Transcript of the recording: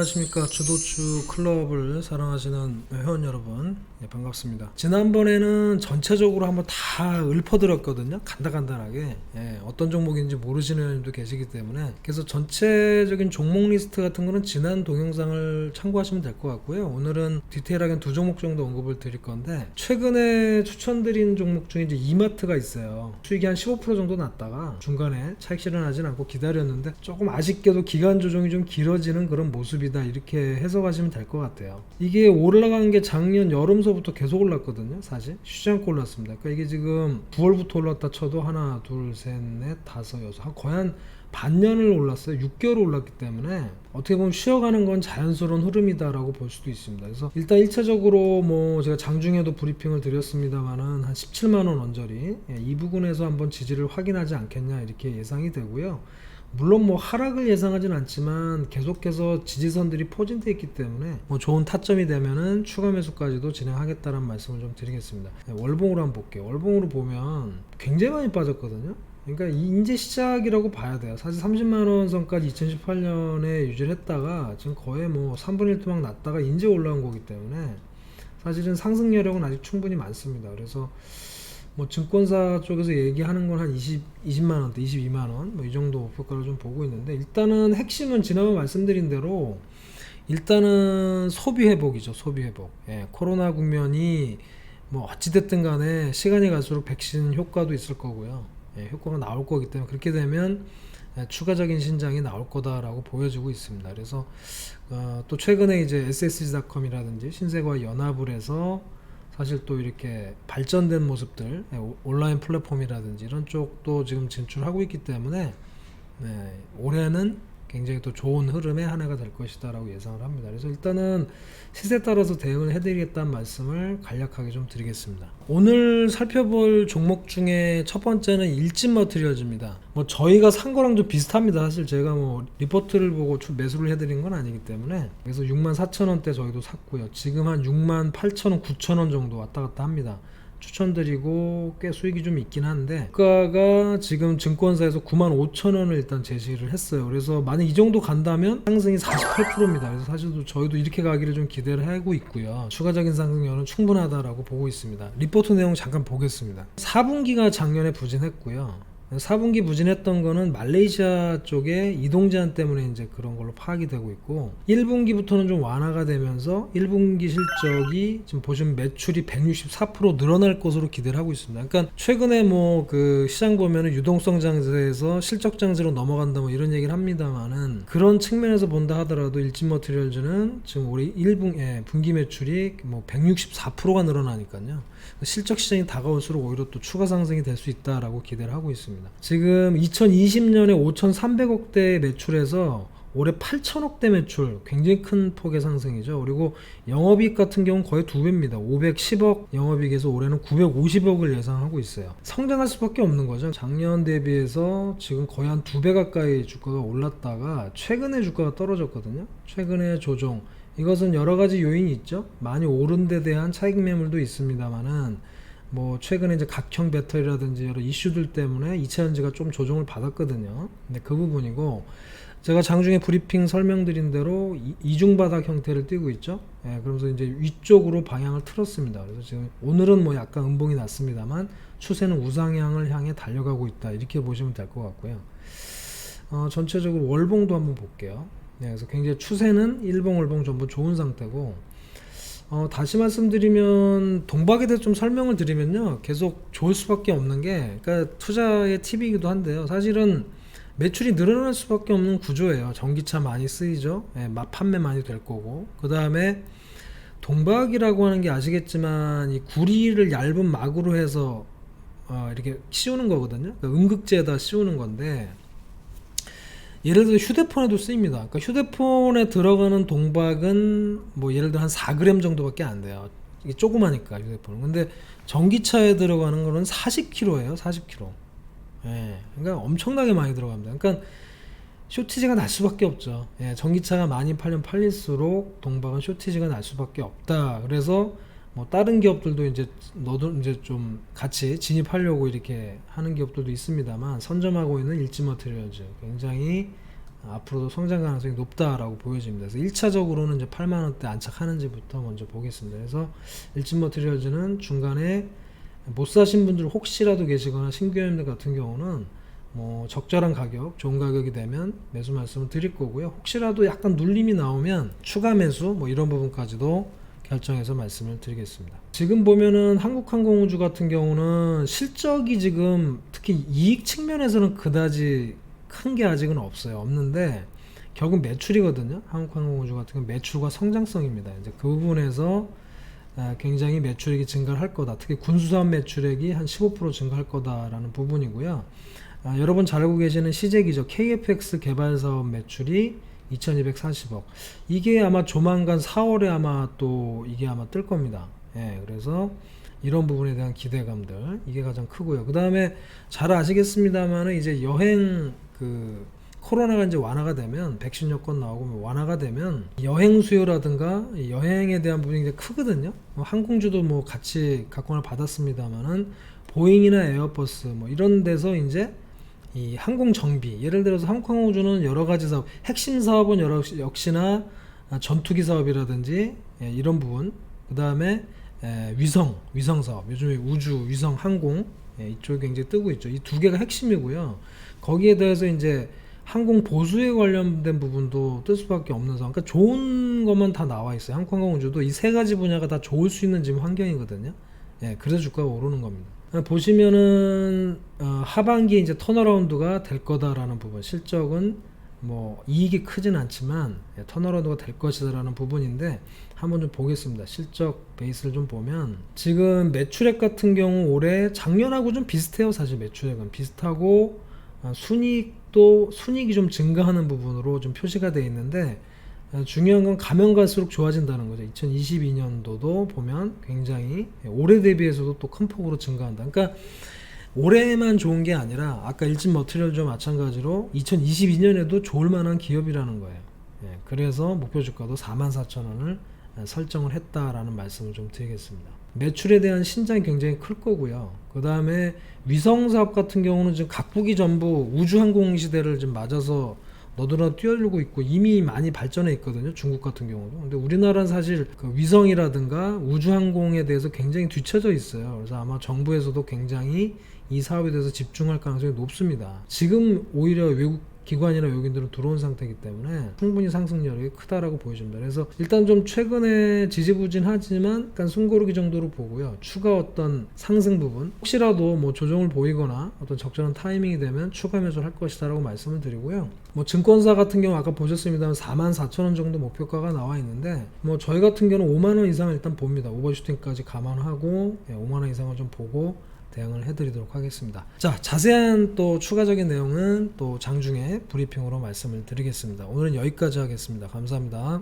안녕하십니까. 주도주 클럽을 사랑하시는 회원 여러분, 반갑습니다. 지난번에는 전체적으로 한번 다 읊어드렸거든요. 간단하게. 어떤 종목인지 모르시는 회원님도 계시기 때문에, 그래서 전체적인 종목 리스트 같은 거는 지난 동영상을 참고하시면 될 것 같고요. 오늘은 디테일하게 두 종목 정도 언급을 드릴 건데, 최근에 추천드린 종목 중에 이제 이마트가 있어요. 수익이 한 15% 정도 났다가 중간에 차익 실현하진 않고 기다렸는데, 조금 아쉽게도 기간 조정이 좀 길어지는 그런 모습이다, 이렇게 해석하시면 될 것 같아요. 이게 올라간 게 작년 여름서부터 계속 올랐거든요. 사실 쉬지 않고 올랐습니다. 그러니까 이게 지금 9월부터 올랐다 쳐도 하나 둘셋넷 다섯 여섯 거의 한 반년을 올랐어요. 6개월 올랐기 때문에 어떻게 보면 쉬어가는 건 자연스러운 흐름이다라고 볼 수도 있습니다. 그래서 일단 1차적으로 뭐 제가 장중에도 브리핑을 드렸습니다만은 한 17만원 언저리, 이 부분에서 한번 지지를 확인하지 않겠냐, 이렇게 예상이 되고요. 물론 뭐 하락을 예상하진 않지만 계속해서 지지선들이 포진되어 있기 때문에 뭐 좋은 타점이 되면은 추가 매수까지도 진행하겠다는 말씀을 좀 드리겠습니다. 월봉으로 한번 볼게요. 월봉으로 보면 굉장히 많이 빠졌거든요. 그러니까 이제 시작이라고 봐야 돼요. 사실 30만원 선까지 2018년에 유지를 했다가 지금 거의 뭐 3분의 1 토막 났다가 이제 올라온 거기 때문에 사실은 상승 여력은 아직 충분히 많습니다. 그래서 뭐 증권사 쪽에서 얘기하는 건 한 20만원대, 22만원 뭐 이 정도 목표가를 좀 보고 있는데, 일단은 핵심은 지난번 말씀드린 대로 일단은 소비 회복이죠. 소비 회복. 코로나 국면이 뭐 어찌됐든 간에 시간이 갈수록 백신 효과도 있을 거고요. 효과가 나올 거기 때문에 그렇게 되면 추가적인 신장이 나올 거다라고 보여지고 있습니다. 그래서 또 최근에 이제 SSG.com이라든지 신세계와 연합을 해서 사실 또 이렇게 발전된 모습들, 온라인 플랫폼이라든지 이런 쪽도 지금 진출하고 있기 때문에 올해는 굉장히 또 좋은 흐름의 한 해가 될 것이다 라고 예상을 합니다. 그래서 일단은 시세에 따라서 대응을 해드리겠다는 말씀을 간략하게 좀 드리겠습니다. 오늘 살펴볼 종목 중에 첫 번째는 일진 머티리얼즈입니다. 뭐 저희가 산 거랑 좀 비슷합니다. 사실 제가 뭐 리포트를 보고 매수를 해드린 건 아니기 때문에. 그래서 64,000원대 저희도 샀고요. 지금 한 68,000원, 9,000원 정도 왔다 갔다 합니다. 추천드리고 꽤 수익이 좀 있긴 한데, 주가가 지금 증권사에서 95,000원을 일단 제시를 했어요. 그래서 만약 이 정도 간다면 상승이 48%입니다. 그래서 사실 저희도 이렇게 가기를 좀 기대를 하고 있고요. 추가적인 상승률은 충분하다라고 보고 있습니다. 리포트 내용 잠깐 보겠습니다. 4분기가 작년에 부진했고요. 4분기 부진했던 거는 말레이시아 쪽에 이동 제한 때문에 이제 그런 걸로 파악이 되고 있고, 1분기부터는 좀 완화가 되면서 1분기 실적이 지금 보시면 매출이 164% 늘어날 것으로 기대를 하고 있습니다. 그러니까 최근에 뭐 그 시장 보면은 유동성 장세에서 실적 장세로 넘어간다 뭐 이런 얘기를 합니다만은, 그런 측면에서 본다 하더라도 일진 머티리얼즈는 지금 올해 분기 매출이 뭐 164%가 늘어나니까요. 실적 시장이 다가올수록 오히려 또 추가 상승이 될 수 있다라고 기대를 하고 있습니다. 지금 2020년에 5,300억대 매출에서 올해 8,000억대 매출, 굉장히 큰 폭의 상승이죠. 그리고 영업이익 같은 경우는 거의 2배입니다. 510억 영업이익에서 올해는 950억을 예상하고 있어요. 성장할 수밖에 없는 거죠. 작년 대비해서 지금 거의 한 2배 가까이 주가가 올랐다가 최근에 주가가 떨어졌거든요. 최근에 조정, 이것은 여러 가지 요인이 있죠. 많이 오른 데 대한 차익 매물도 있습니다만은, 뭐 최근에 이제 각형 배터리라든지 여러 이슈들 때문에 이차전지가 좀 조정을 받았거든요. 근데 그 부분이고, 제가 장중에 브리핑 설명드린 대로 이중바닥 형태를 띠고 있죠. 그러면서 이제 위쪽으로 방향을 틀었습니다. 그래서 지금 오늘은 뭐 약간 음봉이 났습니다만 추세는 우상향을 향해 달려가고 있다, 이렇게 보시면 될 것 같고요. 전체적으로 월봉도 한번 볼게요. 그래서 굉장히 추세는 일봉, 월봉 전부 좋은 상태고, 다시 말씀드리면 동박에 대해서 좀 설명을 드리면요, 계속 좋을 수밖에 없는 게, 그러니까 투자의 팁이기도 한데요, 사실은 매출이 늘어날 수밖에 없는 구조예요. 전기차 많이 쓰이죠. 판매 많이 될 거고, 그 다음에 동박이라고 하는 게 아시겠지만 이 구리를 얇은 막으로 해서 이렇게 씌우는 거거든요. 그러니까 음극재에다 씌우는 건데, 예를 들어 휴대폰에도 쓰입니다. 그러니까 휴대폰에 들어가는 동박은 뭐 예를 들어 한 4g 정도밖에 안 돼요. 이게 조그마니까 휴대폰은. 근데 전기차에 들어가는 거는 40kg예요. 40kg. 그러니까 엄청나게 많이 들어갑니다. 그러니까 쇼티지가 날 수밖에 없죠. 전기차가 많이 팔면 팔릴수록 동박은 쇼티지가 날 수밖에 없다. 그래서 뭐 다른 기업들도 이제 너도 이제 좀 같이 진입하려고 이렇게 하는 기업들도 있습니다만, 선점하고 있는 일진 머티리얼즈 굉장히 앞으로도 성장 가능성이 높다라고 보여집니다. 그래서 1차적으로는 이제 8만 원대 안착하는지부터 먼저 보겠습니다. 그래서 일진머티리얼즈는 중간에 못 사신 분들 혹시라도 계시거나 신규회원들 같은 경우는 뭐 적절한 가격, 좋은 가격이 되면 매수 말씀을 드릴 거고요. 혹시라도 약간 눌림이 나오면 추가 매수 뭐 이런 부분까지도 결정해서 말씀을 드리겠습니다. 지금 보면은 한국항공우주 같은 경우는 실적이 지금 특히 이익 측면에서는 그다지 큰 게 아직은 없는데 결국 매출이거든요. 한국항공우주 같은 경우 매출과 성장성입니다. 이제 그 부분에서 굉장히 매출액이 증가를 할 거다. 특히 군수사업 매출액이 한 15% 증가할 거다라는 부분이고요. 여러분 잘 알고 계시는 시제기죠. KFX 개발 사업 매출이 2240억. 이게 아마 조만간 4월에 아마 또 이게 아마 뜰 겁니다. 예, 그래서 이런 부분에 대한 기대감들 이게 가장 크고요. 그 다음에 잘 아시겠습니다만은 이제 여행 코로나가 이제 완화가 되면 백신 여건 나오고 완화가 되면 여행 수요라든가 여행에 대한 부분이 이제 크거든요. 항공주도 뭐 같이 각광을 받았습니다만은 보잉이나 에어버스 뭐 이런 데서 이제 이 항공 정비, 예를 들어서 한국항공우주는 여러 가지 사업, 핵심 사업은 역시나 전투기 사업이라든지 이런 부분, 그 다음에 위성 사업, 요즘에 우주, 위성, 항공 이쪽이 굉장히 뜨고 있죠. 이 두 개가 핵심이고요. 거기에 대해서 이제 항공 보수에 관련된 부분도 뜰 수밖에 없는 상황. 그러니까 좋은 것만 다 나와 있어요. 한국항공우주도 이 세 가지 분야가 다 좋을 수 있는 지금 환경이거든요. 그래서 주가가 오르는 겁니다. 보시면은 하반기에 이제 턴어라운드가 될 거다라는 부분, 실적은 뭐 이익이 크진 않지만 턴어라운드가 될 것이다라는 부분인데 한번 좀 보겠습니다. 실적 베이스를 좀 보면 지금 매출액 같은 경우 올해 작년하고 좀 비슷해요. 사실 매출액은 비슷하고 순이익이 좀 증가하는 부분으로 좀 표시가 되어 있는데 중요한 건 가면 갈수록 좋아진다는 거죠. 2022년도도 보면 굉장히 올해 대비해서도 또 큰 폭으로 증가한다. 그러니까 올해만 좋은 게 아니라 아까 일진머티리얼즈와 마찬가지로 2022년에도 좋을 만한 기업이라는 거예요. 그래서 목표 주가도 44,000원을 설정을 했다라는 말씀을 좀 드리겠습니다. 매출에 대한 신장이 굉장히 클 거고요. 그 다음에 위성사업 같은 경우는 지금 각국이 전부 우주항공 시대를 좀 맞아서 너도나 뛰어들고 있고 이미 많이 발전해 있거든요. 중국 같은 경우도. 근데 우리나라는 사실 그 위성이라든가 우주항공에 대해서 굉장히 뒤처져 있어요. 그래서 아마 정부에서도 굉장히 이 사업에 대해서 집중할 가능성이 높습니다. 지금 오히려 외국 기관이나 외국인들은 들어온 상태이기 때문에 충분히 상승 여력이 크다라고 보여집니다. 그래서 일단 좀 최근에 지지부진하지만 약간 숨고르기 정도로 보고요. 추가 어떤 상승 부분 혹시라도 뭐 조정을 보이거나 어떤 적절한 타이밍이 되면 추가 매수를 할 것이다 라고 말씀을 드리고요. 뭐 증권사 같은 경우 아까 보셨습니다만 44,000원 정도 목표가가 나와 있는데 뭐 저희 같은 경우는 5만원 이상을 일단 봅니다. 오버슈팅까지 감안하고 5만원 이상을 좀 보고 대응을 해드리도록 하겠습니다. 자, 자세한 또 추가적인 내용은 또 장중에 브리핑으로 말씀을 드리겠습니다. 오늘은 여기까지 하겠습니다. 감사합니다.